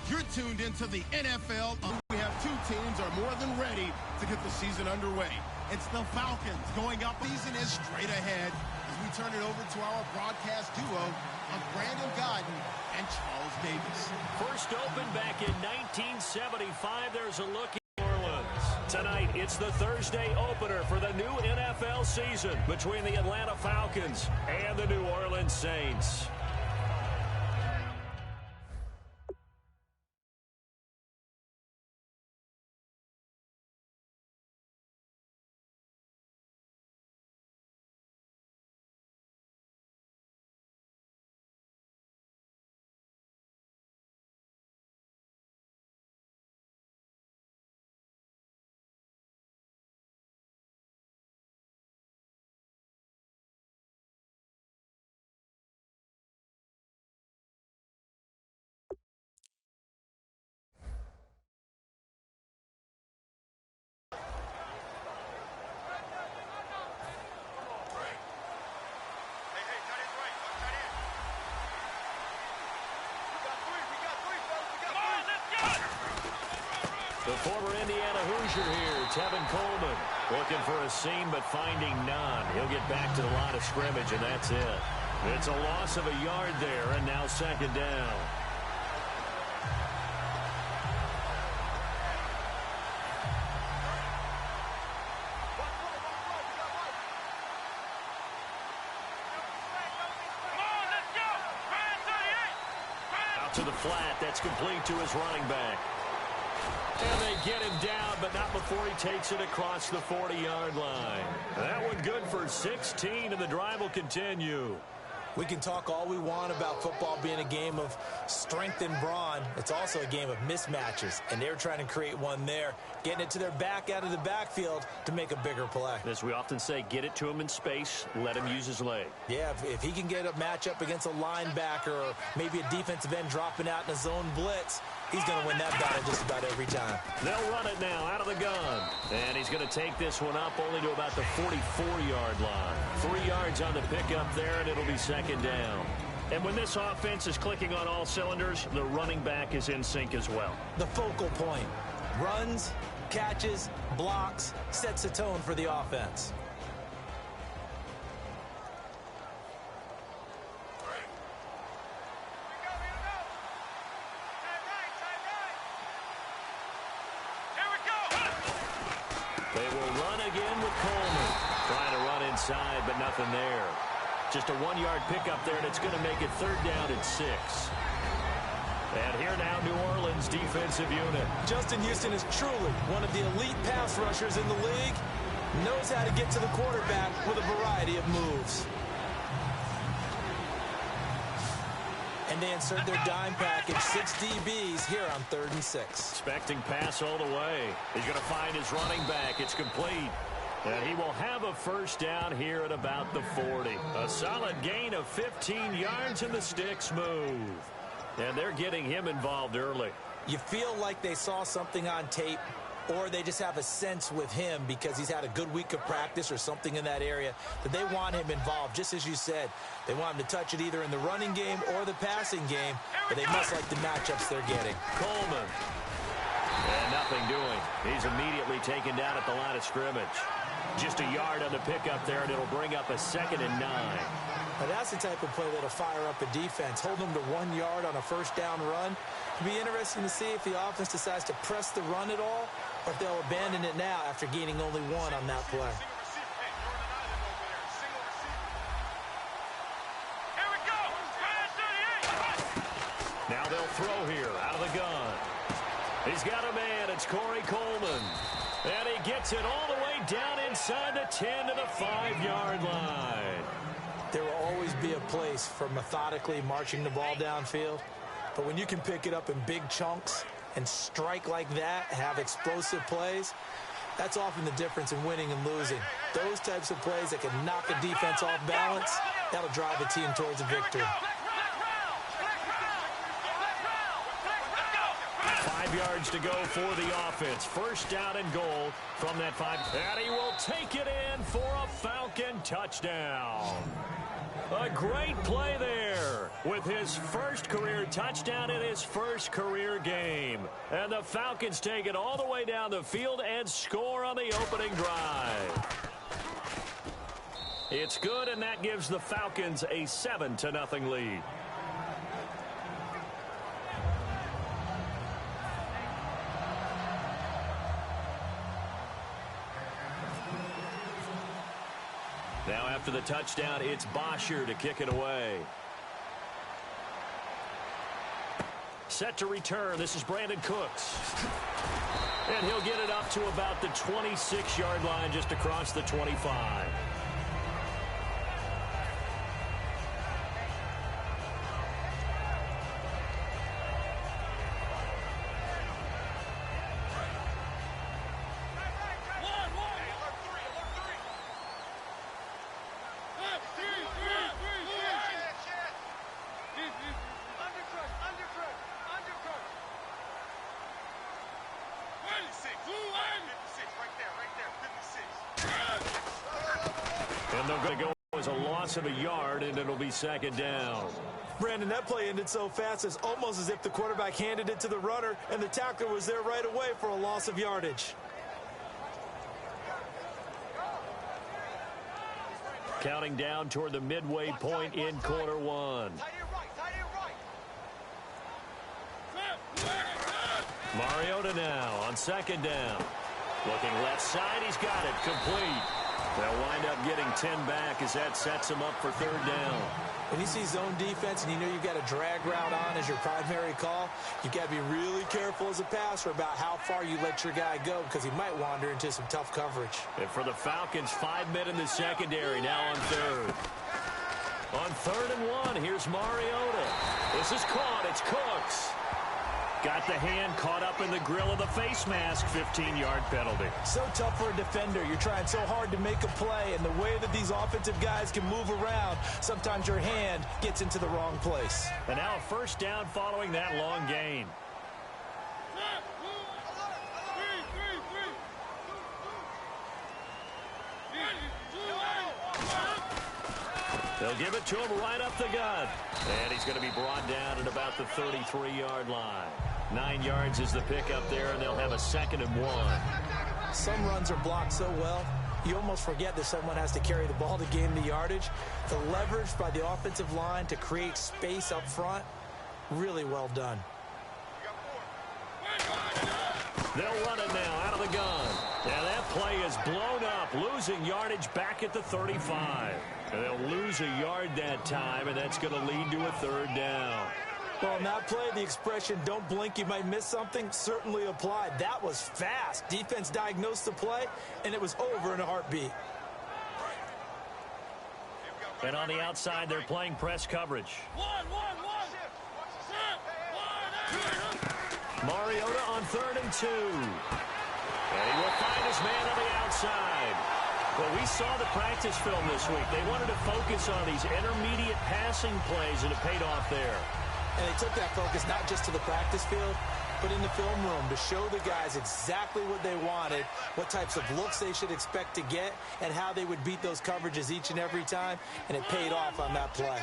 You're tuned into the NFL. We have two teams are more than ready to get the season underway. It's the Falcons going up. Season is straight ahead as we turn it over to our broadcast duo of Brandon Godden and Charles Davis. First opened back in 1975. There's a look at New Orleans. Tonight, it's the Thursday opener for the new NFL season between the Atlanta Falcons and the New Orleans Saints. The former Indiana Hoosier here, Tevin Coleman, looking for a seam but finding none. He'll get back to the line of scrimmage, and that's it. It's a loss of a yard there, and now second down. Out to the flat. That's complete to his running back. And they get him down, but not before he takes it across the 40-yard line. That one good for 16, and the drive will continue. We can talk all we want about football being a game of strength and brawn. It's also a game of mismatches, and they're trying to create one there, getting it to their back out of the backfield to make a bigger play. As we often say, get it to him in space, let him use his leg. Yeah, if he can get a matchup against a linebacker or maybe a defensive end dropping out in a zone blitz, he's going to win that battle just about every time. They'll run it now out of the gun. And he's going to take this one up only to about the 44-yard line. 3 yards on the pickup there, and it'll be second down. And when this offense is clicking on all cylinders, the running back is in sync as well. The focal point. Runs, catches, blocks, sets the tone for the offense. They will run again with Coleman. Trying to run inside, but nothing there. Just a 1-yard pickup there, and it's going to make it third down and 6. And here now, New Orleans defensive unit. Justin Houston is truly one of the elite pass rushers in the league. Knows how to get to the quarterback with a variety of moves. And they insert their dime package, 6 DBs here on 3rd and 6. Expecting pass all the way. He's going to find his running back. It's complete. And he will have a first down here at about the 40. A solid gain of 15 yards, and the sticks move. And they're getting him involved early. You feel like they saw something on tape, or they just have a sense with him because he's had a good week of practice or something in that area that they want him involved. Just as you said, they want him to touch it either in the running game or the passing game, but they must like the matchups they're getting. Coleman. And nothing doing. He's immediately taken down at the line of scrimmage. Just a yard on the pickup there, and it'll bring up a 2nd and 9. Now that's the type of play that'll fire up a defense. Hold them to 1 yard on a first down run. It'll be interesting to see if the offense decides to press the run at all, or if they'll abandon it now after gaining only 1 on that play. Now they'll throw here out of the gun. He's got a man. It's Corey Coleman. And he gets it all the way down inside the 10 to the 5-yard line. There will always be a place for methodically marching the ball downfield. But when you can pick it up in big chunks and strike like that, have explosive plays, that's often the difference in winning and losing. Those types of plays that can knock a defense off balance, that'll drive a team towards a victory. 5 yards to go for the offense. First down and goal from that 5. And he will take it in for a Falcon touchdown. A great play there with his first career touchdown in his first career game. And the Falcons take it all the way down the field and score on the opening drive. It's good, and that gives the Falcons a 7-0 lead. Now after the touchdown, it's Bosher to kick it away. Set to return. This is Brandon Cooks. And he'll get it up to about the 26-yard line, just across the 25. And they're going to go as a loss of a yard, and it'll be second down. Brandon, that play ended so fast, it's almost as if the quarterback handed it to the runner, and the tackler was there right away for a loss of yardage. Counting down toward the midway point in quarter one. Mariota now on second down. Looking left side, he's got it, complete. They'll wind up getting 10 back as that sets him up for third down. When you see zone defense and you know you've got a drag route on as your primary call, you've got to be really careful as a passer about how far you let your guy go, because he might wander into some tough coverage. And for the Falcons, 5 men in the secondary, now on third. On 3rd and 1, here's Mariota. This is caught. It's Cooks. Got the hand caught up in the grill of the face mask. 15-yard penalty. So tough for a defender. You're trying so hard to make a play, and the way that these offensive guys can move around, sometimes your hand gets into the wrong place. And now a first down following that long gain. They'll give it to him right up the gut. And he's going to be brought down at about the 33-yard line. 9 yards is the pickup there, and they'll have a 2nd and 1. Some runs are blocked so well, you almost forget that someone has to carry the ball to gain the yardage. The leverage by the offensive line to create space up front, really well done. They'll run it now out of the gun. And that play is blown up, losing yardage back at the 35. And they'll lose a yard that time, and that's going to lead to a 3rd down. Well, in that play, the expression, don't blink, you might miss something, certainly applied. That was fast. Defense diagnosed the play, and it was over in a heartbeat. And on the outside, they're playing press coverage. Mariota on 3rd and 2. And he will find his man on the outside. Well, we saw the practice film this week. They wanted to focus on these intermediate passing plays, and it paid off there. And they took that focus not just to the practice field, but in the film room to show the guys exactly what they wanted, what types of looks they should expect to get, and how they would beat those coverages each and every time, and it paid off on that play.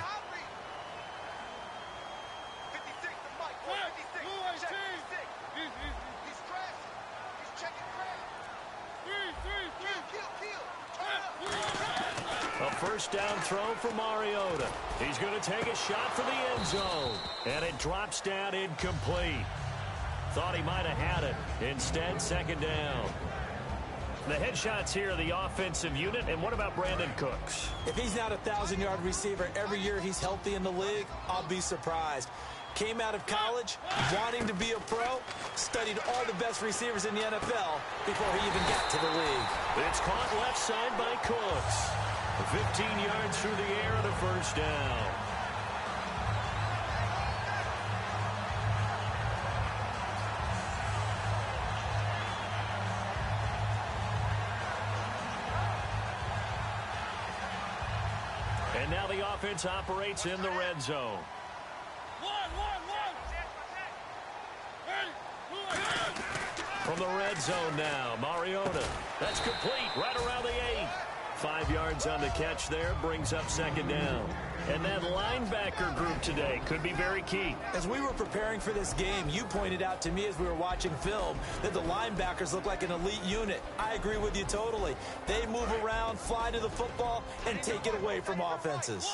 A first down throw for Mariota. He's going to take a shot for the end zone. And it drops down incomplete. Thought he might have had it. Instead, 2nd down. The headshots here are the offensive unit. And what about Brandon Cooks? If he's not a 1,000-yard receiver every year he's healthy in the league, I'll be surprised. Came out of college wanting to be a pro, studied all the best receivers in the NFL before he even got to the league. It's caught left side by Cooks. 15 yards through the air and a first down. And now the offense operates in the red zone. From the red zone now, Mariota. That's complete right around the 8. 5 yards on the catch there, brings up second down. And that linebacker group today could be very key. As we were preparing for this game, you pointed out to me as we were watching film that the linebackers look like an elite unit. I agree with you totally. They move around, fly to the football, and take it away from offenses.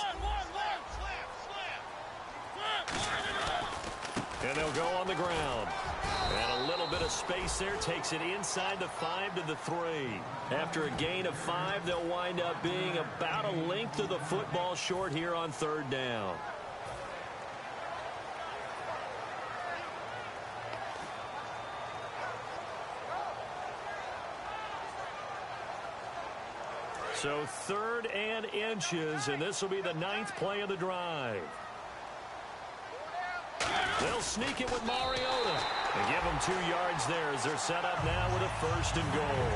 And they'll go on the ground. And a little bit of space there takes it inside the 5 to the 3. After a gain of 5, they'll wind up being about a length of the football short here on third down. So 3rd and inches, and this will be the 9th play of the drive. They'll sneak it with Mariota. And give them 2 yards there as they're set up now with a 1st and goal.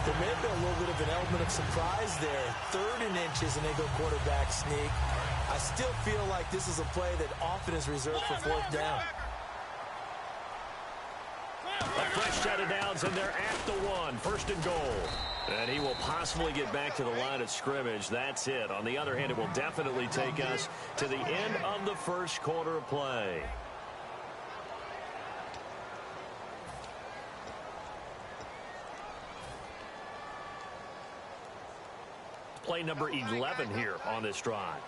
There may have been a little bit of an element of surprise there. 3rd and inches, and they go quarterback sneak. I still feel like this is a play that often is reserved for 4th down. A fresh set of downs, and they're at the 1. 1st and goal. And he will possibly get back to the line of scrimmage. That's it. On the other hand, it will definitely take us to the end of the first quarter of play. Play number 11 here on this drive.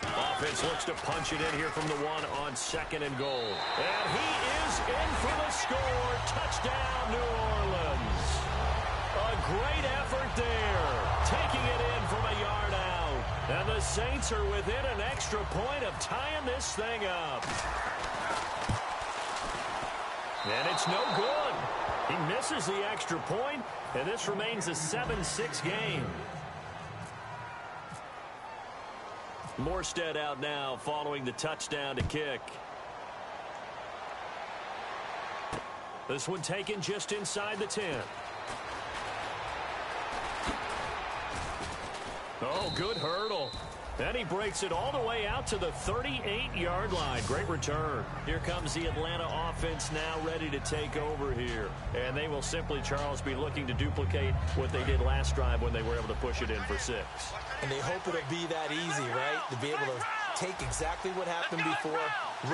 Offense looks to punch it in here from the 1 on 2nd and goal. And he is in for the score. Touchdown, New Orleans. A great effort there. Taking it in from a yard out. And the Saints are within an extra point of tying this thing up. And it's no good. He misses the extra point, and this remains a 7-6 game. Morstead out now following the touchdown to kick. This one taken just inside the 10. Oh, good hurdle. And he breaks it all the way out to the 38-yard line. Great return. Here comes the Atlanta offense now ready to take over here. And they will simply, Charles, be looking to duplicate what they did last drive when they were able to push it in for 6. And they hope it'll be that easy, right? To be able to take exactly what happened before,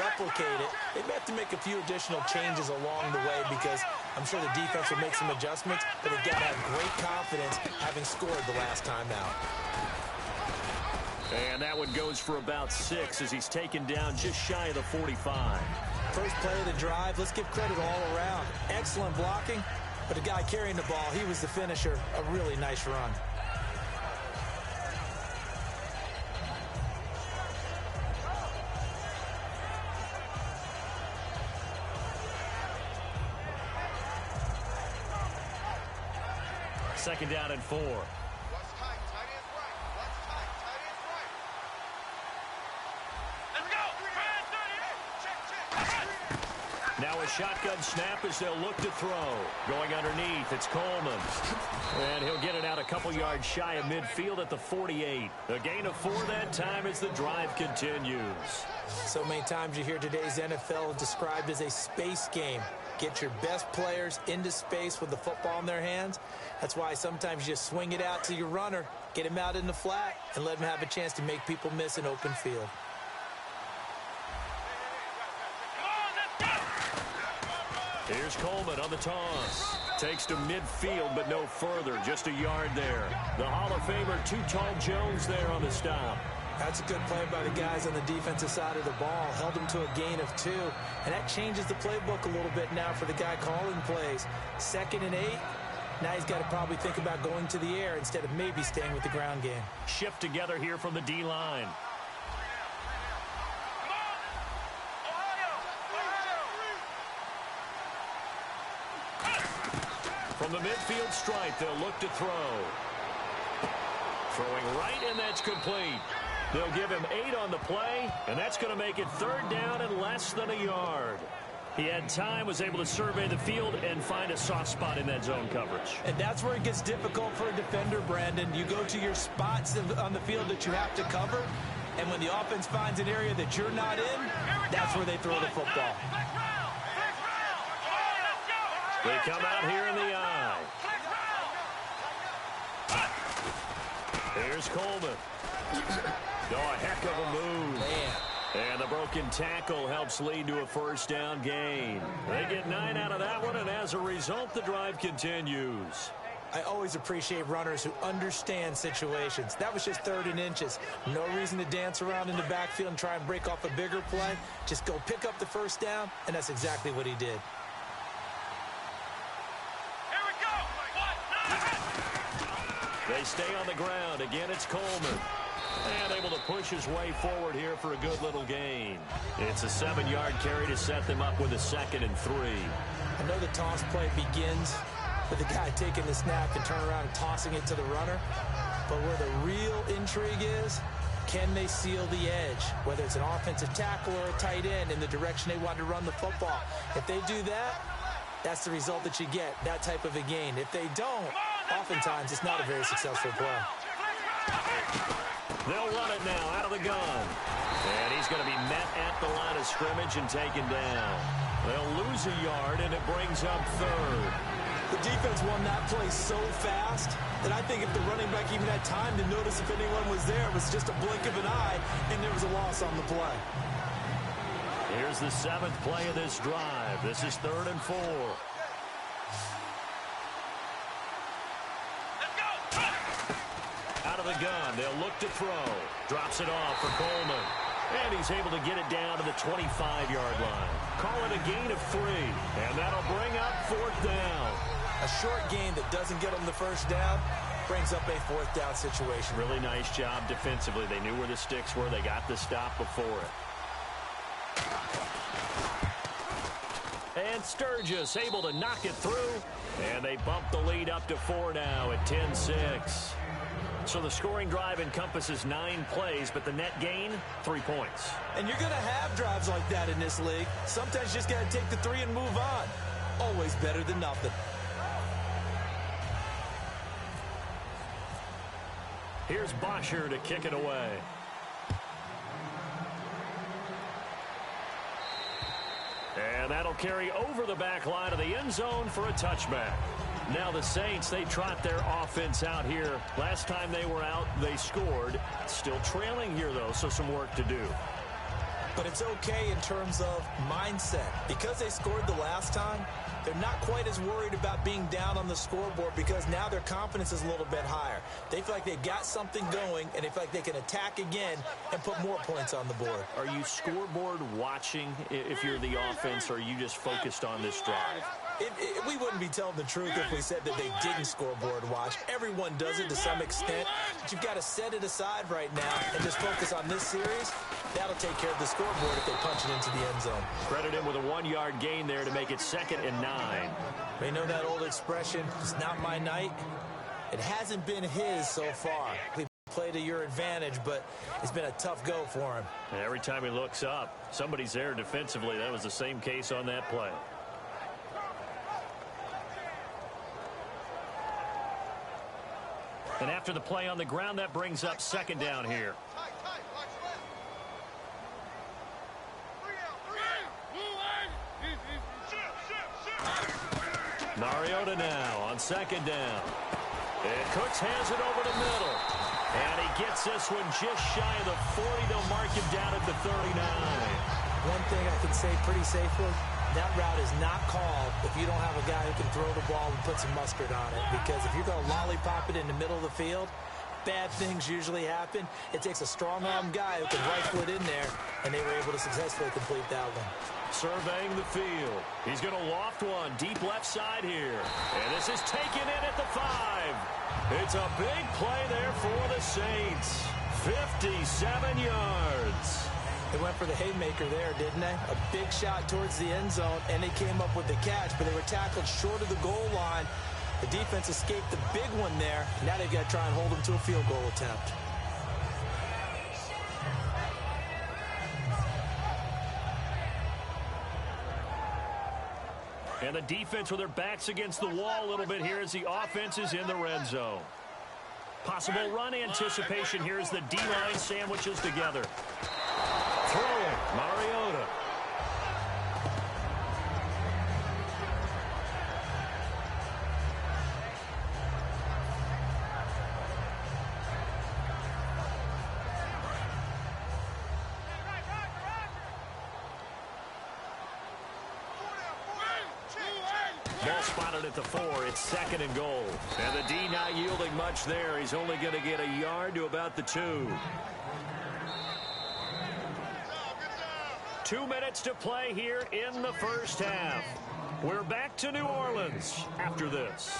replicate it. They may have to make a few additional changes along the way because I'm sure the defense will make some adjustments, but they've got to have great confidence having scored the last time out. And that one goes for about 6 as he's taken down just shy of the 45. First play of the drive, let's give credit all around. Excellent blocking, but the guy carrying the ball, he was the finisher. A really nice run. Second down and 4. Now a shotgun snap as they'll look to throw. Going underneath, it's Coleman. And he'll get it out a couple yards shy of midfield at the 48. A gain of 4 that time as the drive continues. So many times you hear today's NFL described as a space game. Get your best players into space with the football in their hands. That's why sometimes you swing it out to your runner, get him out in the flat, and let him have a chance to make people miss an open field. Here's Coleman on the toss. Takes to midfield, but no further. Just a yard there. The Hall of Famer, Too Tall Jones there on the stop. That's a good play by the guys on the defensive side of the ball. Held him to a gain of 2. And that changes the playbook a little bit now for the guy calling plays. 2nd and 8. Now he's got to probably think about going to the air instead of maybe staying with the ground game. Shift together here from the D-line. From the midfield stripe, they'll look to throw. Throwing right, and that's complete. They'll give him 8 on the play, and that's going to make it 3rd down and less than a yard. He had time, was able to survey the field and find a soft spot in that zone coverage. And that's where it gets difficult for a defender, Brandon. You go to your spots on the field that you have to cover, and when the offense finds an area that you're not in, that's where they throw the football. They come out here in the eye. Here's Coleman. Oh, a heck of a move. Man. And the broken tackle helps lead to a first down gain. They get 9 out of that one, and as a result, the drive continues. I always appreciate runners who understand situations. That was just 3rd and inches. No reason to dance around in the backfield and try and break off a bigger play. Just go pick up the first down, and that's exactly what he did. Here we go. They stay on the ground. Again, it's Coleman. And able to push his way forward here for a good little gain. It's a 7-yard carry to set them up with a 2nd and 3. I know the toss play begins with the guy taking the snap and turn around and tossing it to the runner. But where the real intrigue is, can they seal the edge? Whether it's an offensive tackle or a tight end in the direction they want to run the football. If they do that, that's the result that you get, that type of a gain. If they don't, oftentimes it's not a very successful play. They'll run it now out of the gun. And he's going to be met at the line of scrimmage and taken down. They'll lose a yard, and it brings up 3rd. The defense won that play so fast that I think if the running back even had time to notice if anyone was there, it was just a blink of an eye, and there was a loss on the play. Here's the 7th play of this drive. This is 3rd and 4. Out of the gun, they'll look to throw. Drops it off for Coleman. And he's able to get it down to the 25-yard line. Call it a gain of 3. And that'll bring up 4th down. A short gain that doesn't get them the first down brings up a 4th down situation. Really nice job defensively. They knew where the sticks were. They got the stop before it. And Sturgis able to knock it through. And they bump the lead up to 4 now at 10-6. So the scoring drive encompasses 9 plays, but the net gain, 3 points. And you're going to have drives like that in this league. Sometimes you just got to take the 3 and move on. Always better than nothing. Here's Bosher to kick it away. And that'll carry over the back line of the end zone for a touchback. Now the Saints, they trot their offense out here. Last time they were out, they scored. Still trailing here, though, so some work to do. But it's okay in terms of mindset. Because they scored the last time, they're not quite as worried about being down on the scoreboard because now their confidence is a little bit higher. They feel like they've got something going, and they feel like they can attack again and put more points on the board. Are you scoreboard watching if you're the offense, or are you just focused on this drive? We wouldn't be telling the truth if we said that they didn't scoreboard watch. Everyone does it to some extent, but you've got to set it aside right now and just focus on this series. That'll take care of the scoreboard if they punch it into the end zone. Credit him with a 1-yard gain there to make it 2nd and 9. They know that old expression, it's not my night. It hasn't been his so far. He played to your advantage, but it's been a tough go for him. And every time he looks up, somebody's there defensively. That was the same case on that play. And after the play on the ground, that brings up 2nd down here. Mariota now on 2nd down. And Cooks has it over the middle. And he gets this one just shy of the 40. They'll mark him down at the 39. One thing I can say pretty safely, that route is not called if you don't have a guy who can throw the ball and put some mustard on it. Because if you're going to lollipop it in the middle of the field, bad things usually happen. It takes a strong-arm guy who can rifle it in there, and they were able to successfully complete that one. Surveying the field. He's going to loft one deep left side here. And this is taken in at the 5. It's a big play there for the Saints. 57 yards. They went for the haymaker there, didn't they? A big shot towards the end zone, and they came up with the catch, but they were tackled short of the goal line. The defense escaped the big one there. Now they've got to try and hold them to a field goal attempt. And the defense with their backs against the wall a little bit here as the offense is in the red zone. Possible run anticipation here as the D-line sandwiches together. Throwing, Mariota. Ball spotted at the 4. It's 2nd and goal. And the D not yielding much there. He's only going to get a yard to about the 2. 2 minutes to play here in the first half. We're back to New Orleans after this.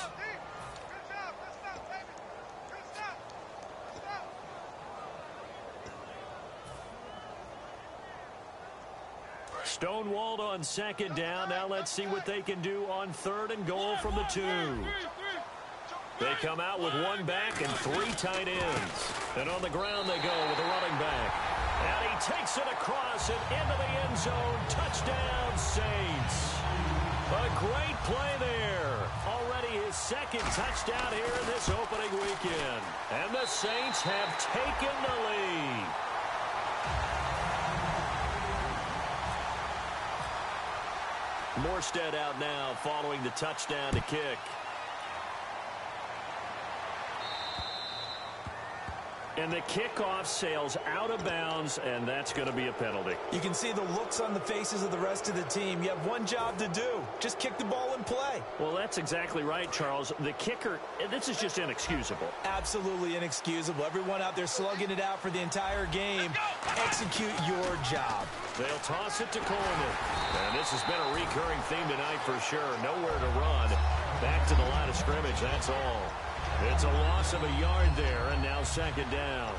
Stonewalled on 2nd down. Now let's see what they can do on 3rd and goal from the 2. They come out with 1 back and 3 tight ends. And on the ground they go with a running back. And he takes it across and into the end zone. Touchdown, Saints. A great play there. Already his 2nd touchdown here in this opening weekend. And the Saints have taken the lead. Morstead out now following the touchdown to kick. And the kickoff sails out of bounds, and that's going to be a penalty. You can see the looks on the faces of the rest of the team. You have one job to do. Just kick the ball and play. Well, that's exactly right, Charles. The kicker, this is just inexcusable. Absolutely inexcusable. Everyone out there slugging it out for the entire game. Execute your job. They'll toss it to Coleman. And this has been a recurring theme tonight for sure. Nowhere to run. Back to the line of scrimmage, that's all. It's a loss of a yard there, and now 2nd down.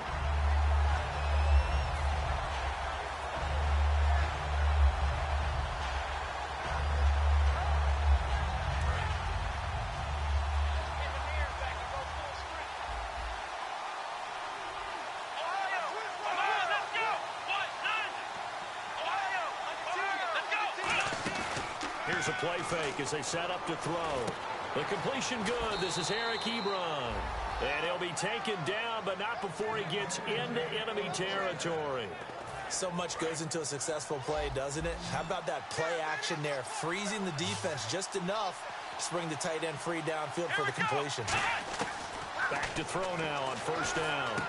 Here's a play fake as they set up to throw. The completion good. This is Eric Ebron. And he'll be taken down, but not before he gets into enemy territory. So much goes into a successful play, doesn't it? How about that play action there? Freezing the defense just enough to bring the tight end free downfield for the completion. Back to throw now on 1st down.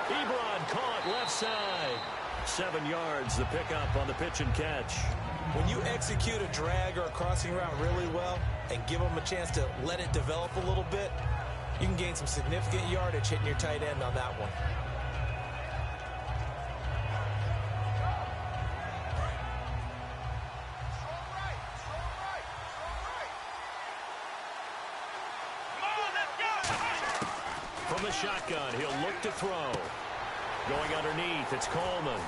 Ebron caught left side. 7 yards, the pickup on the pitch and catch. When you execute a drag or a crossing route really well and give them a chance to let it develop a little bit, you can gain some significant yardage hitting your tight end on that one. From the shotgun, he'll look to throw. Going underneath, it's Coleman.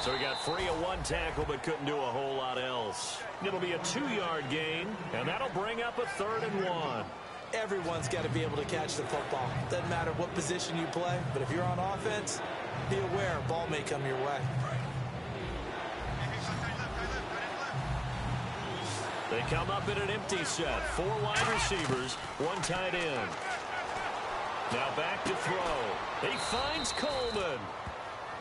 So he got free of 1 tackle, but couldn't do a whole lot else. It'll be a 2-yard gain, and that'll bring up a 3rd and 1. Everyone's got to be able to catch the football. Doesn't matter what position you play, but if you're on offense, be aware, ball may come your way. They come up in an empty set. 4 wide receivers, 1 tight end. Now back to throw. He finds Coleman.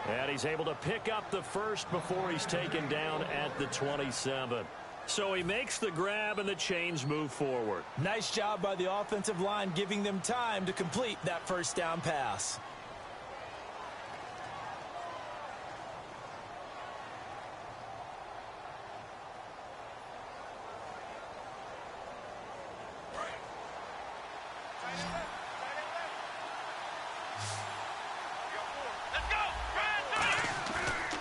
And he's able to pick up the 1st before he's taken down at the 27. So he makes the grab and the chains move forward. Nice job by the offensive line giving them time to complete that 1st down pass.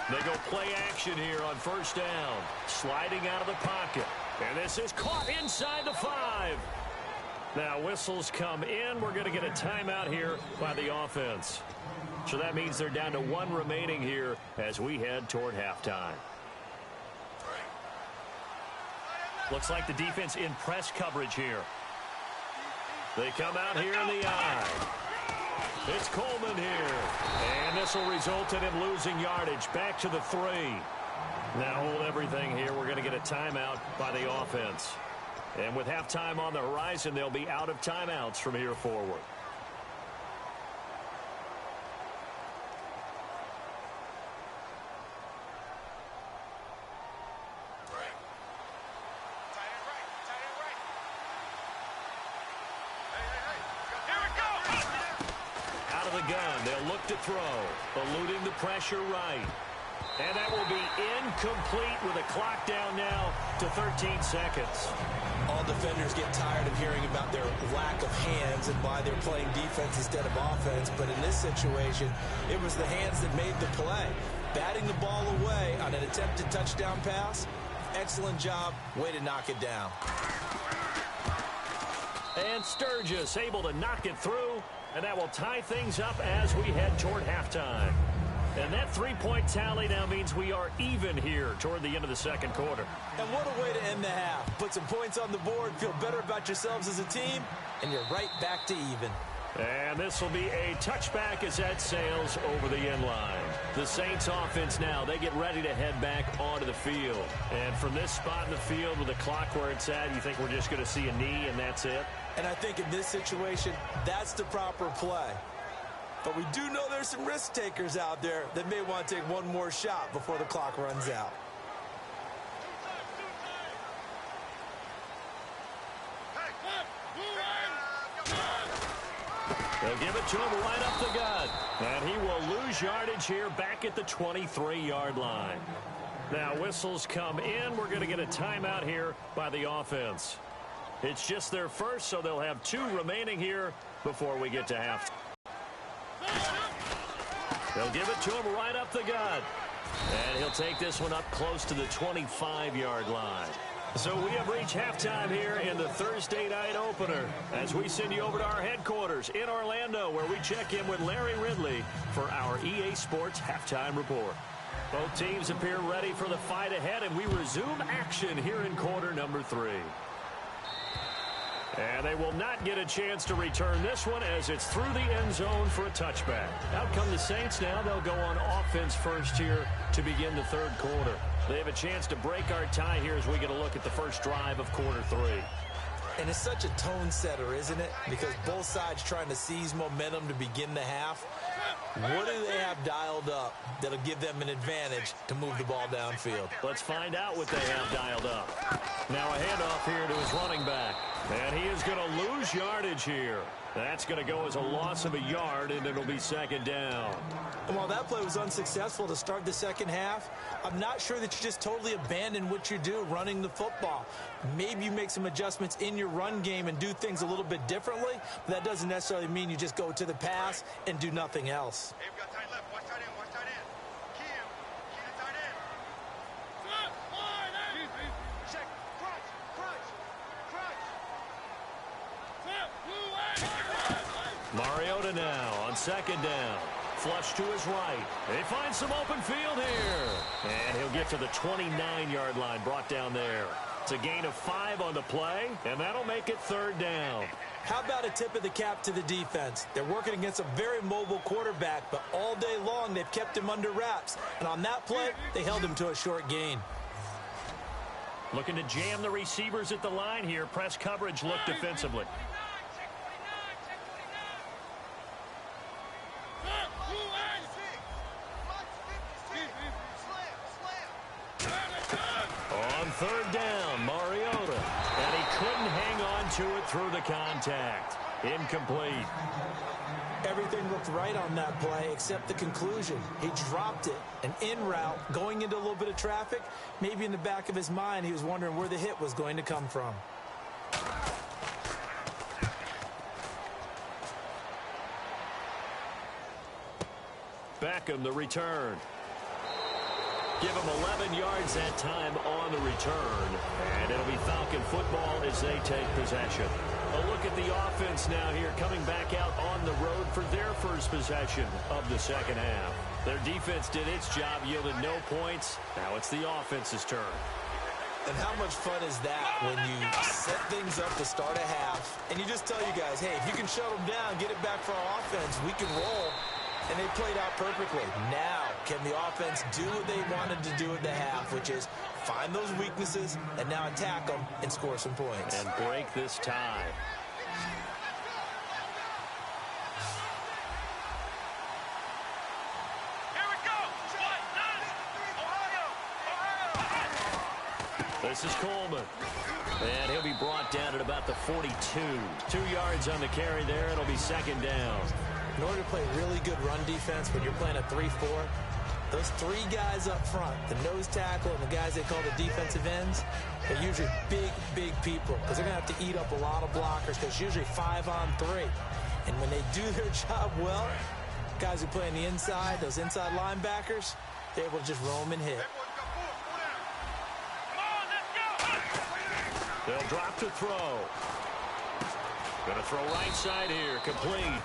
They go play action here on 1st down. Sliding out of the pocket. And this is caught inside the 5. Now whistles come in. We're going to get a timeout here by the offense. So that means they're down to 1 remaining here as we head toward halftime. Looks like the defense in press coverage here. They come out here in the eye. It's Coleman here. And this will result in him losing yardage. Back to the 3. Now hold everything here. We're going to get a timeout by the offense. And with halftime on the horizon, they'll be out of timeouts from here forward. Gun. They'll look to throw. Eluding the pressure right. And that will be incomplete with a clock down now to 13 seconds. All defenders get tired of hearing about their lack of hands and why they're playing defense instead of offense. But in this situation, it was the hands that made the play. Batting the ball away on an attempted touchdown pass. Excellent job. Way to knock it down. And Sturgis able to knock it through. And that will tie things up as we head toward halftime. And that three-point tally now means we are even here toward the end of the second quarter. And what a way to end the half. Put some points on the board, feel better about yourselves as a team, and you're right back to even. And this will be a touchback as that sails over the end line. The Saints offense now, they get ready to head back onto the field. And from this spot in the field with the clock where it's at, you think we're just going to see a knee and that's it? And I think in this situation, that's the proper play. But we do know there's some risk takers out there that may want to take one more shot before the clock runs out. They'll give it to him right up the gut. And he will lose yardage here back at the 23-yard line. Now whistles come in. We're going to get a timeout here by the offense. It's just their first, so they'll have 2 remaining here before we get to half. They'll give it to him right up the gut. And he'll take this one up close to the 25-yard line. So we have reached halftime here in the Thursday night opener as we send you over to our headquarters in Orlando where we check in with Larry Ridley for our EA Sports Halftime Report. Both teams appear ready for the fight ahead, and we resume action here in quarter number 3. And they will not get a chance to return this one as it's through the end zone for a touchback. Out come the Saints now. They'll go on offense first here to begin the third quarter. They have a chance to break our tie here as we get a look at the first drive of quarter 3. And it's such a tone setter, isn't it? Because both sides trying to seize momentum to begin the half. What do they have dialed up that'll give them an advantage to move the ball downfield? Let's find out what they have dialed up. Now a handoff here to his running back. And he is going to lose yardage here. That's going to go as a loss of a yard, and it'll be second down. And while that play was unsuccessful to start the second half, I'm not sure that you just totally abandon what you do running the football. Maybe you make some adjustments in your run game and do things a little bit differently, but that doesn't necessarily mean you just go to the pass and do nothing else. Hey, we got tight left. Watch tight end. Watch tight end. Key him. Key the tight end. Check. Crunch. Crunch. Crunch. Mariota now on second down. Flush to his right. They find some open field here. And he'll get to the 29-yard line, brought down there. It's a gain of 5 on the play, and that'll make it third down. How about a tip of the cap to the defense? They're working against a very mobile quarterback, but all day long they've kept him under wraps. And on that play, they held him to a short gain. Looking to jam the receivers at the line here. Press coverage look defensively. On third down, Mariota. And he couldn't hang on to it through the contact. Incomplete. Everything looked right on that play except the conclusion. He dropped it. An in route, going into a little bit of traffic. Maybe in the back of his mind, he was wondering where the hit was going to come from. Beckham, the return. Give him 11 yards that time on the return. And it'll be Falcon football as they take possession. A look at the offense now here, coming back out on the road for their first possession of the second half. Their defense did its job, yielded no points. Now it's the offense's turn. And how much fun is that when you set things up to start a half, and you just tell you guys, hey, if you can shut them down, get it back for our offense, we can roll. And they played out perfectly. Now, can the offense do what they wanted to do at the half, which is find those weaknesses and now attack them and score some points. And break this tie. Here we go. Ohio. This is Coleman. And he'll be brought down at about the 42. 2 yards on the carry there. It'll be second down. In order to play really good run defense when you're playing a 3-4, Those three guys up front, the nose tackle and the guys they call the defensive ends, they're usually big, big people because they're going to have to eat up a lot of blockers because it's usually 5-on-3. And when they do their job well, guys who play on the inside, those inside linebackers, they're able to just roam and hit. They'll drop to throw. Going to throw right side here, complete.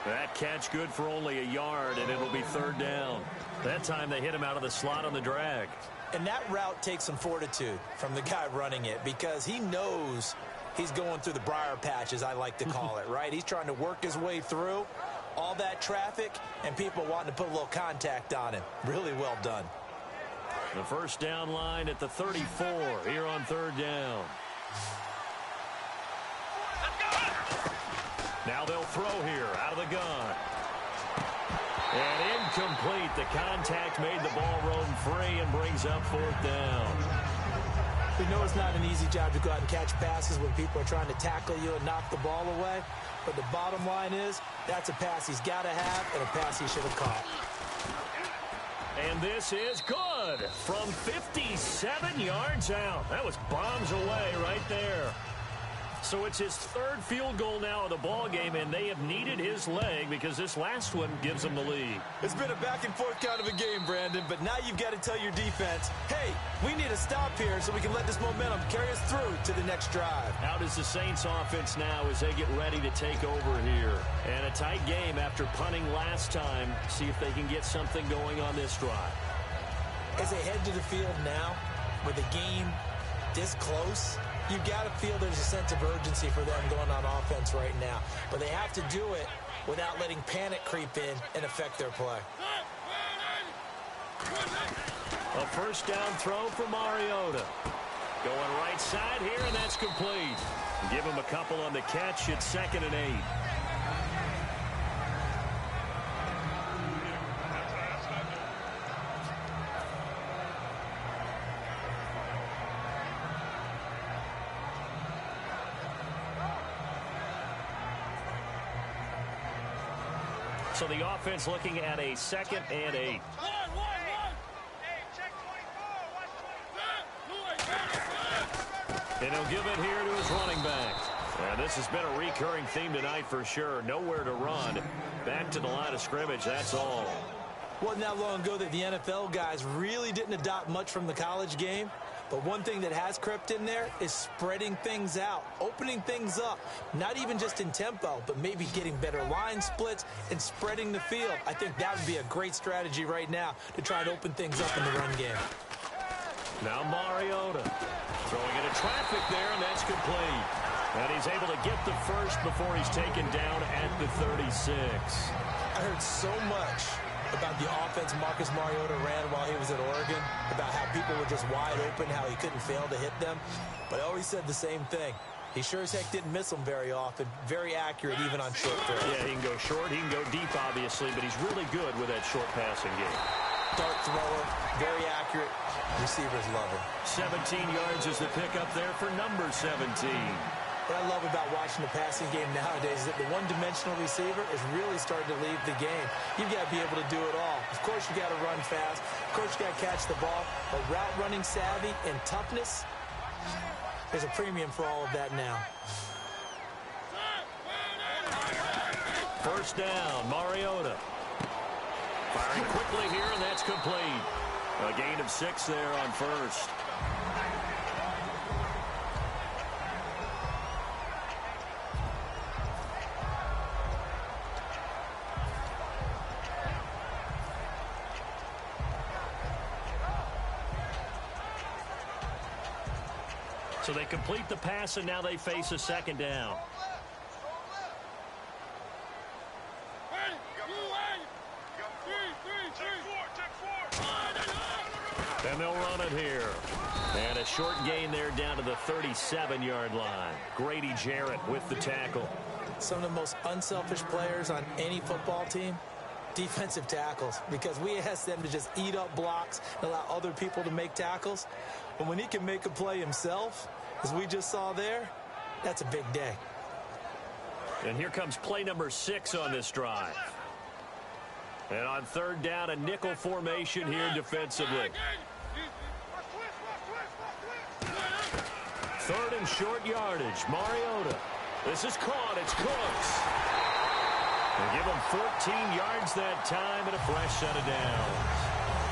That catch good for only a yard, and it'll be third down. That time they hit him out of the slot on the drag. And that route takes some fortitude from the guy running it because he knows he's going through the briar patch, as I like to call it, right? He's trying to work his way through all that traffic and people wanting to put a little contact on him. Really well done. The first down line at the 34 here on third down. Now they'll throw here out of the gun. And incomplete. The contact made the ball roam free and brings up fourth down. We know it's not an easy job to go out and catch passes when people are trying to tackle you and knock the ball away. But the bottom line is that's a pass he's got to have and a pass he should have caught. And this is good from 57 yards out. That was bombs away right there. So it's his third field goal now of the ball game, and they have needed his leg because this last one gives them the lead. It's been a back-and-forth kind of a game, Brandon, but now you've got to tell your defense, hey, we need a stop here so we can let this momentum carry us through to the next drive. How does the Saints offense now as they get ready to take over here? And a tight game after punting last time. See if they can get something going on this drive. As they head to the field now, with the game this close, you've got to feel there's a sense of urgency for them going on offense right now. But they have to do it without letting panic creep in and affect their play. A first down throw for Mariota. Going right side here, and that's complete. Give him a couple on the catch. It's 2nd and 8. So the offense looking at a 2nd and 8. Hey, check 24. And he'll give it here to his running back. And this has been a recurring theme tonight for sure. Nowhere to run. Back to the line of scrimmage, that's all. Wasn't that long ago that the NFL guys really didn't adopt much from the college game. But one thing that has crept in there is spreading things out, opening things up, not even just in tempo, but maybe getting better line splits and spreading the field. I think that would be a great strategy right now to try and open things up in the run game. Now Mariota throwing into traffic there, and that's complete. And he's able to get the first before he's taken down at the 36. I heard so much about the offense Marcus Mariota ran while he was at Oregon, about how people were just wide open, how he couldn't fail to hit them. But I always said the same thing. He sure as heck didn't miss them very often. Very accurate even on short throws. Yeah, he can go short, he can go deep, obviously, but he's really good with that short passing game. Dart thrower, very accurate. Receivers love him. 17 yards is the pickup there for number 17. What I love about watching the passing game nowadays is that the one-dimensional receiver is really starting to leave the game. You've got to be able to do it all. Of course, you got to run fast. Of course, you got to catch the ball. But route running savvy and toughness, there's a premium for all of that now. First down, Mariota. Firing quickly here, and that's complete. A gain of 6 there on first. So they complete the pass, and now they face a 2nd down. And they'll run it here. And a short gain there down to the 37-yard line. Grady Jarrett with the tackle. Some of the most unselfish players on any football team, defensive tackles, because we ask them to just eat up blocks and allow other people to make tackles. But when he can make a play himself, as we just saw there, that's a big day. And here comes play number 6 on this drive. And on third down, a nickel formation here defensively. Third and short yardage. Mariota. This is caught. It's Cooks. They give him 14 yards that time and a fresh set of downs.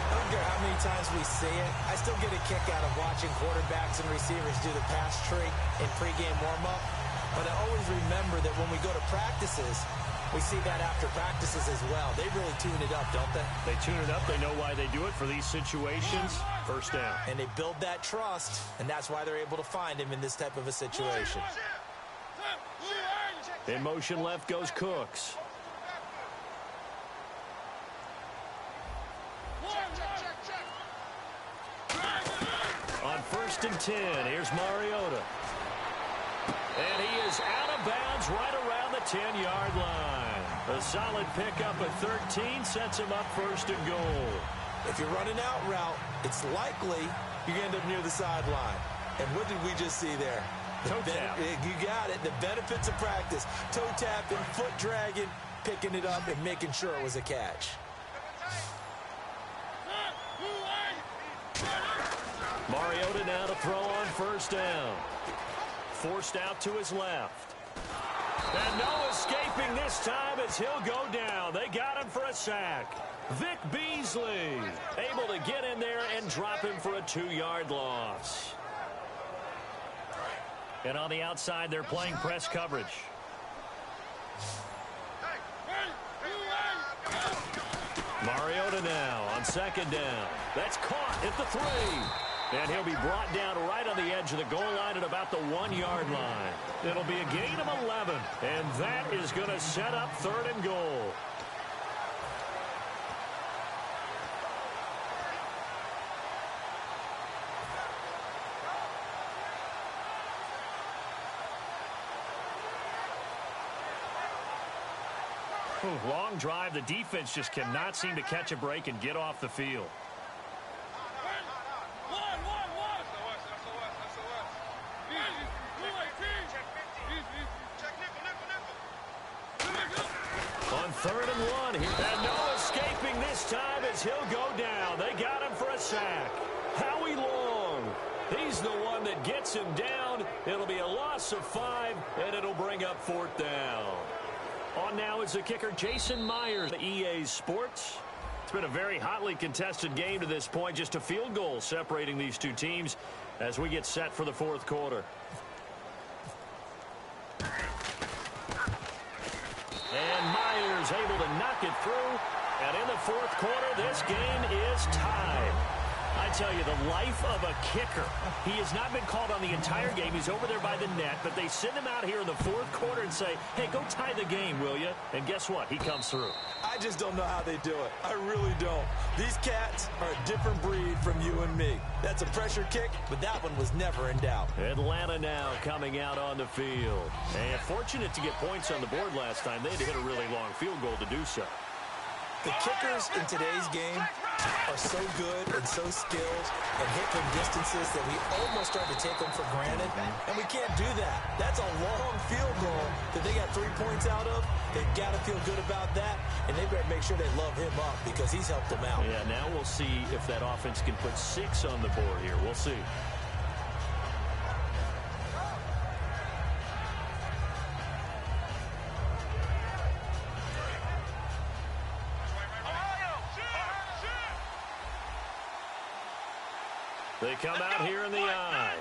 I don't care how many times we see it. I still get a kick out of watching quarterbacks and receivers do the pass tree in pregame warm-up. But I always remember that when we go to practices, we see that after practices as well. They really tune it up, don't they? They tune it up. They know why they do it for these situations. First down. And they build that trust, and that's why they're able to find him in this type of a situation. In motion left goes Cooks. On first and 10, here's Mariota. And he is out of bounds right around the 10-yard line. A solid pickup at 13 sets him up first and goal. If you're running out route, it's likely you end up near the sideline. And what did we just see there? Toe tap. You got it. The benefits of practice. Toe tapping, foot dragging, picking it up, and making sure it was a catch. Mariota now to throw on first down. Forced out to his left. And no escaping this time as he'll go down. They got him for a sack. Vic Beasley able to get in there and drop him for a 2-yard loss. And on the outside, they're playing press coverage. Mariota now on second down. That's caught at the 3. And he'll be brought down right on the edge of the goal line at about the 1-yard line. It'll be a gain of 11. And that is going to set up third and goal. Long drive. The defense just cannot seem to catch a break and get off the field. On third and 1 here. And no escaping this time as he'll go down. They got him for a sack. Howie Long. He's the one that gets him down. It'll be a loss of 5, and it'll bring up fourth down. On now is the kicker, Jason Myers, EA Sports. It's been a very hotly contested game to this point. Just a field goal separating these two teams as we get set for the fourth quarter. And Myers able to knock it through. And in the fourth quarter, this game is tied. I tell you, the life of a kicker. He has not been called on the entire game. He's over there by the net, but they send him out here in the fourth quarter and say, hey, go tie the game, will you? And guess what? He comes through. I just don't know how they do it. I really don't. These cats are a different breed from you and me. That's a pressure kick, but that one was never in doubt. Atlanta now coming out on the field. And fortunate to get points on the board last time. They had to hit a really long field goal to do so. The kickers in today's game are so good and so skilled and hit from distances that we almost start to take them for granted, and we can't do that. That's a long field goal that they got 3 points out of. They've got to feel good about that, and they've got to make sure they love him up because he's helped them out. Yeah, now we'll see if that offense can put 6 on the board here. We'll see. They come out here in the eye.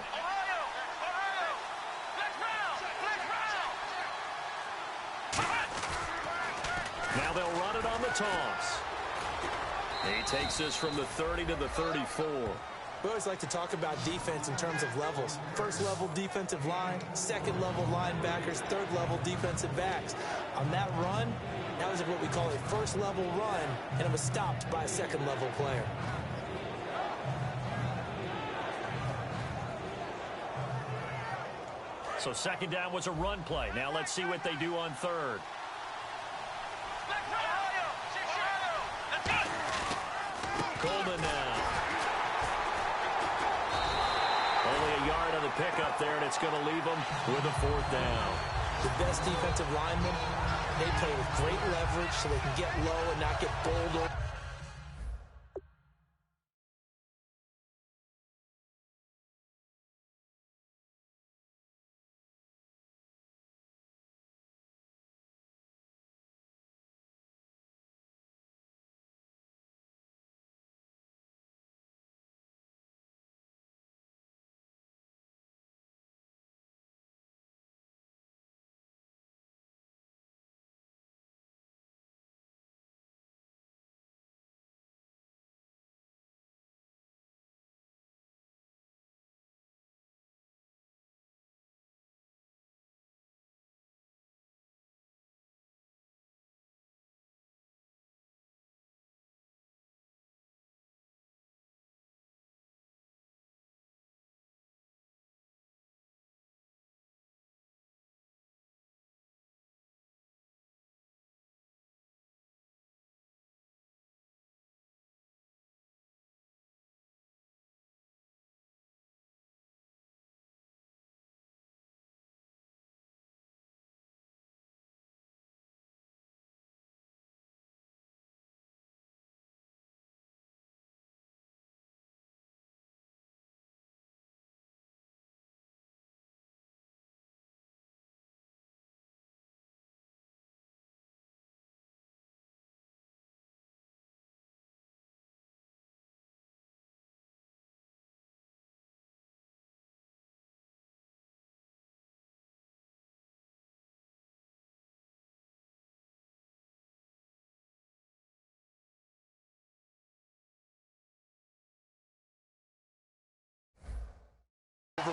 Now they'll run it on the toss. He takes this from the 30 to the 34. We always like to talk about defense in terms of levels. First level defensive line, second level linebackers, third level defensive backs. On that run, that was what we call a first level run, and it was stopped by a second level player. So second down was a run play. Now let's see what they do on third. Coleman now. Only a yard on the pickup there, and it's going to leave them with a fourth down. The best defensive lineman They play with great leverage so they can get low and not get bowled over.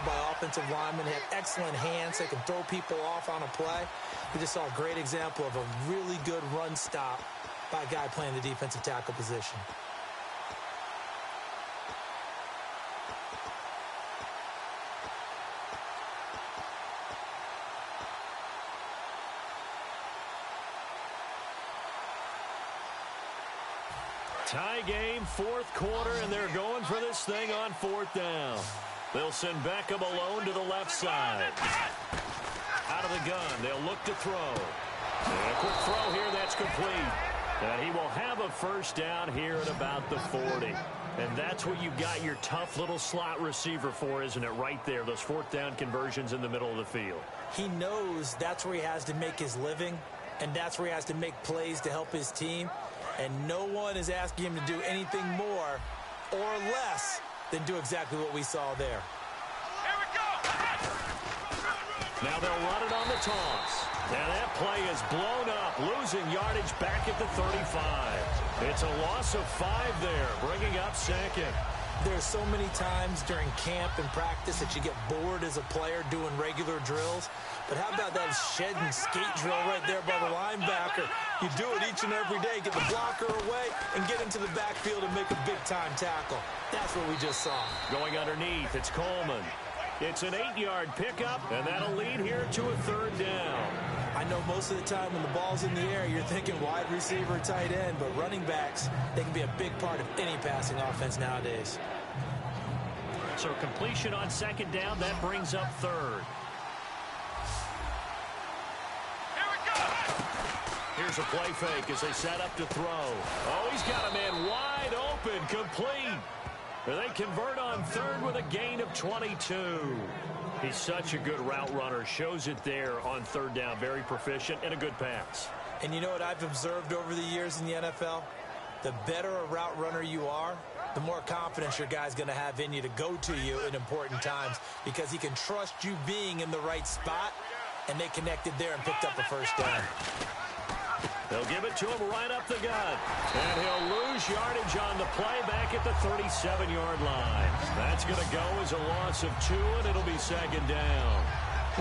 By offensive linemen, have excellent hands. They can throw people off on a play. We just saw a great example of a really good run stop by a guy playing the defensive tackle position. Tie game, fourth quarter, and they're going for this thing on fourth down. They'll send Beckham alone to the left side. Out of the gun, they'll look to throw. And a quick throw here, that's complete. And he will have a first down here at about the 40. And that's what you've got your tough little slot receiver for, isn't it? Right there, those fourth down conversions in the middle of the field. He knows that's where he has to make his living, and that's where he has to make plays to help his team. And no one is asking him to do anything more or less than do exactly what we saw there. Here we go. Now they'll run it on the toss. And that play is blown up, losing yardage back at the 35. It's a loss of 5 there, bringing up second. There's so many times during camp and practice that you get bored as a player doing regular drills. But how about that shed and skate drill right there by the linebacker? You do it each and every day. Get the blocker away and get into the backfield and make a big-time tackle. That's what we just saw. Going underneath, it's Coleman. It's an 8-yard pickup, and that'll lead here to a third down. I know most of the time when the ball's in the air, you're thinking wide receiver, tight end, but running backs, they can be a big part of any passing offense nowadays. So completion on second down, that brings up third. Here we go. Here's a play fake as they set up to throw. Oh, he's got a man wide open, complete. And they convert on third with a gain of 22. He's such a good route runner. Shows it there on third down. Very proficient and a good pass. And you know what I've observed over the years in the NFL? The better a route runner you are, the more confidence your guy's going to have in you to go to you in important times because he can trust you being in the right spot, and they connected there and picked up a first down. They'll give it to him right up the gut. And he'll lose yardage on the play back at the 37-yard line. That's going to go as a loss of 2, and it'll be second down.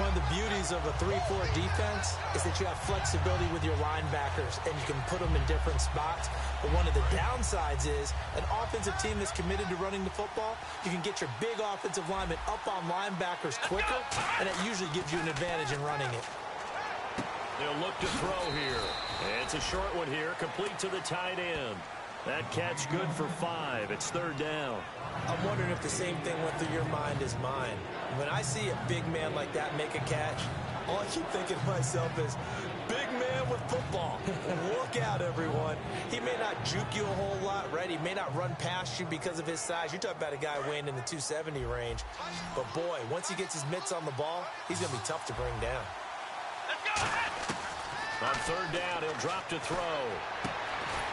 One of the beauties of a 3-4 defense is that you have flexibility with your linebackers, and you can put them in different spots. But one of the downsides is an offensive team that's committed to running the football, you can get your big offensive linemen up on linebackers quicker, and it usually gives you an advantage in running it. They'll look to throw here. It's a short one here, complete to the tight end. That catch good for 5. It's third down. I'm wondering if the same thing went through your mind as mine. When I see a big man like that make a catch, All I keep thinking to myself is, big man with football. Look out, everyone. He may not juke you a whole lot, right? He may not run past you because of his size. You're talking about a guy weighing in the 270 range. But, boy, once he gets his mitts on the ball, he's going to be tough to bring down. On third down, he'll drop to throw.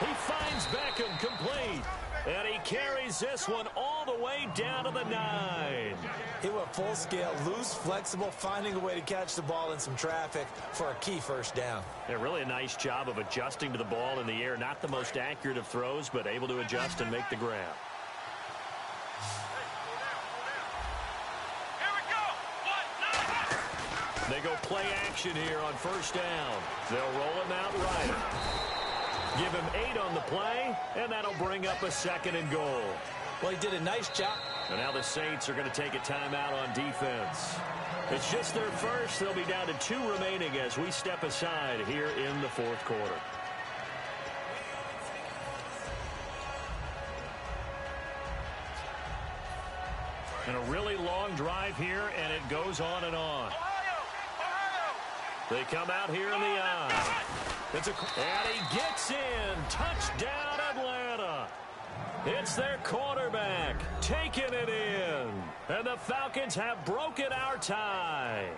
He finds Beckham complete. And he carries this one all the way down to the 9. He went full scale, loose, flexible, finding a way to catch the ball in some traffic for a key first down. Yeah, really a nice job of adjusting to the ball in the air. Not the most accurate of throws, but able to adjust and make the grab. Here we go. They go play action here on first down. They'll roll him out right. Give him 8 on the play, and that'll bring up a 2nd and goal. Well, he did a nice job. And now the Saints are going to take a timeout on defense. It's just their first. They'll be down to 2 remaining as we step aside here in the 4th quarter. And a really long drive here, and it goes on and on. They come out here in the eye. And he gets in. Touchdown, Atlanta. It's their quarterback taking it in. And the Falcons have broken our tie.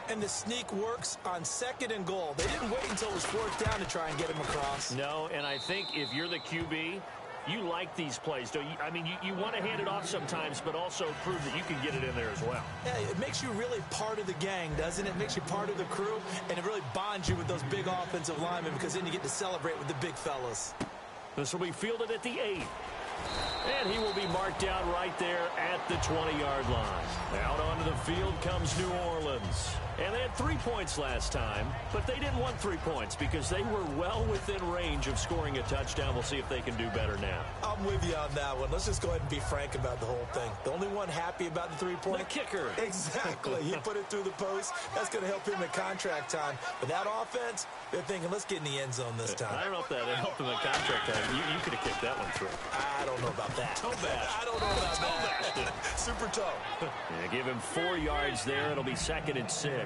And the sneak works on 2nd and goal. They didn't wait until it was 4th down to try and get him across. No, and I think if you're the QB, you like these plays, don't you? I mean, you want to hand it off sometimes, but also prove that you can get it in there as well. Yeah, it makes you really part of the gang, doesn't it? It makes you part of the crew, and it really bonds you with those big offensive linemen because then you get to celebrate with the big fellas. This will be fielded at the 8. And he will be marked down right there at the 20-yard line. Out onto the field comes New Orleans. And they had 3 points last time, but they didn't want 3 points because they were well within range of scoring a touchdown. We'll see if they can do better now. I'm with you on that one. Let's just go ahead and be frank about the whole thing. The only one happy about the 3-point? The kicker. Exactly. He put it through the post. That's going to help him in contract time. But that offense, they're thinking, let's get in the end zone this time. I don't know if that helped him in contract time. You could have kicked that one through. I don't know about that. Toe bash. I don't know about that. Super toe. Yeah, give him 4 yards there. It'll be 2nd and 6.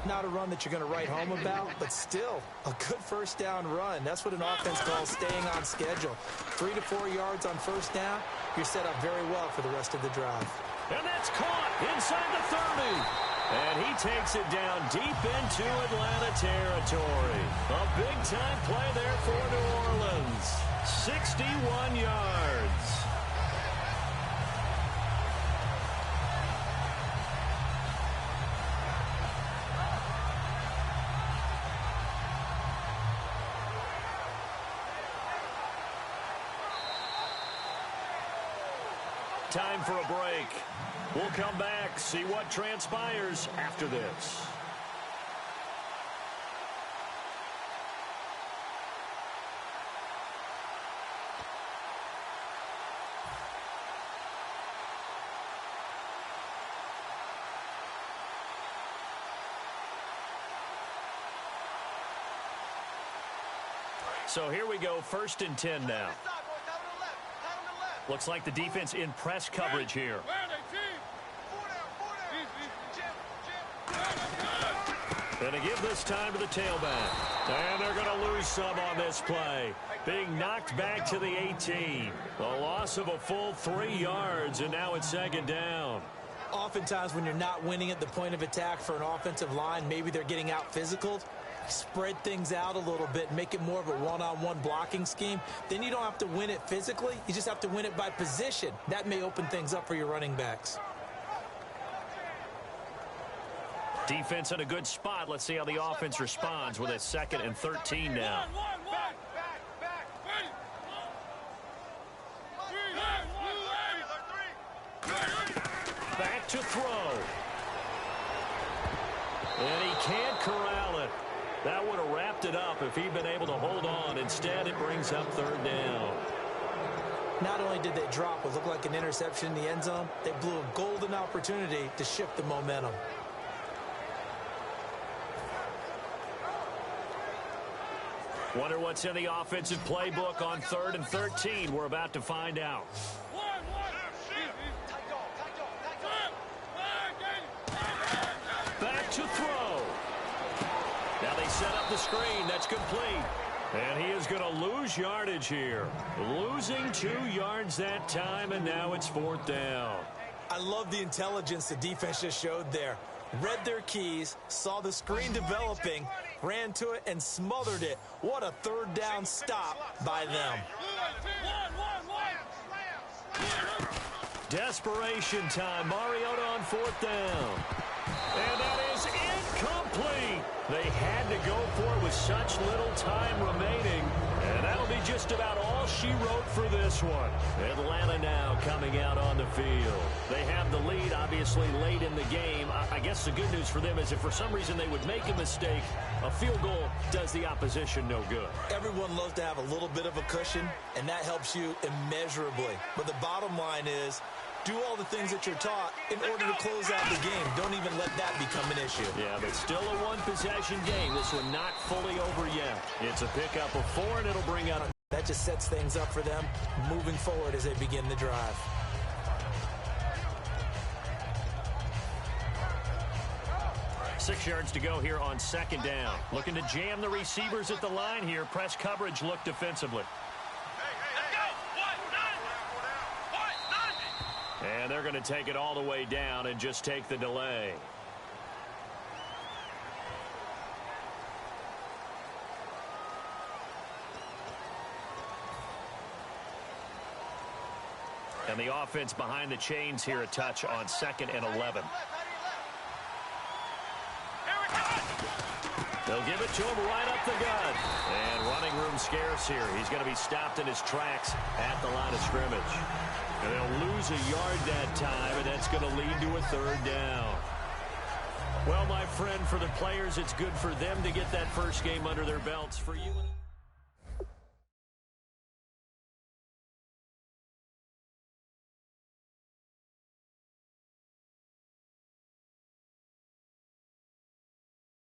Not a run that you're going to write home about, but still a good first down run. That's what an offense calls staying on schedule. 3 to 4 yards on first down, you're set up very well for the rest of the drive. And that's caught inside the 30. And he takes it down deep into Atlanta territory. A big-time play there for New Orleans. 61 yards. Time for a break. We'll come back, see what transpires after this. So here we go, 1st and 10 now. Looks like the defense in press coverage here. Gonna give this time to the tailback. And they're gonna lose some on this play. Being knocked back to the 18. A loss of a full 3 yards, and now it's 2nd down. Oftentimes when you're not winning at the point of attack for an offensive line, maybe they're getting out physical. Spread things out a little bit, make it more of a one-on-one blocking scheme. Then you don't have to win it physically. You just have to win it by position. That may open things up for your running backs. Defense in a good spot. Let's see how the offense responds with a 2nd and 13 now. Back to throw. And he can't corral it. That would have wrapped it up if he'd been able to hold on. Instead, it brings up 3rd down. Not only did they drop what looked like an interception in the end zone, they blew a golden opportunity to shift the momentum. Wonder what's in the offensive playbook on 3rd and 13. We're about to find out. Back to throw. Now they set up the screen. That's complete. And he is going to lose yardage here. Losing 2 yards that time, and now it's 4th down. I love the intelligence the defense just showed there. Read their keys, saw the screen developing, ran to it, and smothered it. What a 3rd down stop by them. Desperation time. Mariota on 4th down. And that is incomplete. They had to go for it with such little time remaining. And that'll be just about all she wrote for this one. Atlanta now coming out on the field. They have the lead, obviously, late in the game. I guess the good news for them is if for some reason they would make a mistake, a field goal does the opposition no good. Everyone loves to have a little bit of a cushion, and that helps you immeasurably. But the bottom line is, do all the things that you're taught in order to close out the game. Don't even let that become an issue. Yeah, but still a 1-possession game. This one not fully over yet. It's a pickup of 4, and it'll bring up. That just sets things up for them moving forward as they begin the drive. Six yards to go here on 2nd down. Looking to jam the receivers at the line here. Press coverage look defensively. And they're going to take it all the way down and just take the delay. And the offense behind the chains here a touch on 2nd and 11. They'll give it to him right up the gut. And running room scarce here. He's going to be stopped in his tracks at the line of scrimmage. And they'll lose a yard that time, and that's going to lead to a 3rd down. Well, my friend, for the players, it's good for them to get that first game under their belts. For you...